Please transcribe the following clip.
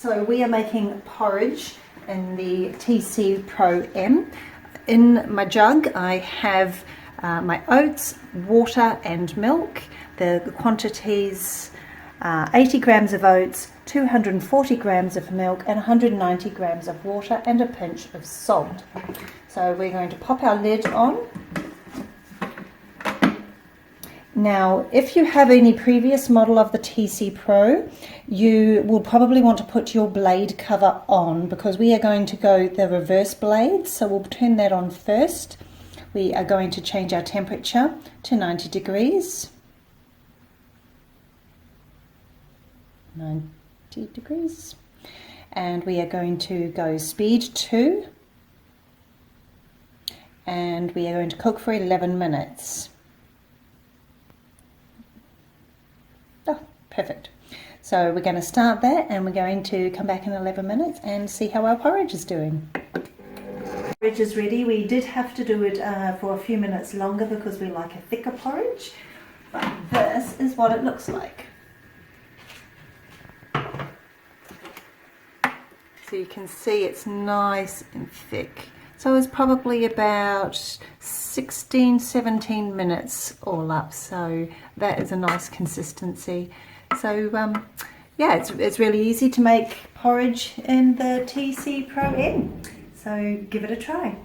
So we are making porridge in the 𝗬𝗍 Pro M. In my jug I have my oats, water and milk. The quantities are 80 grams of oats, 240 grams of milk and 190 grams of water and a pinch of salt. So we're going to pop our lid on. Now, if you have any previous model of the 𝗬𝗍 Pro, you will probably want to put your blade cover on because we are going to go the reverse blade. So we'll turn that on first. We are going to change our temperature to 90 degrees. 90 degrees. And we are going to go speed 2. And we are going to cook for 11 minutes. Oh, perfect. So we're going to start that and we're going to come back in 11 minutes and see how our porridge is doing. Porridge is ready. We did have to do it for a few minutes longer because we like a thicker porridge, but this is what it looks like. So you can see it's nice and thick. So it's probably about 16-17 minutes all up, so that is a nice consistency. So yeah, it's really easy to make porridge in the 𝗬𝗍 Pro M, so give it a try.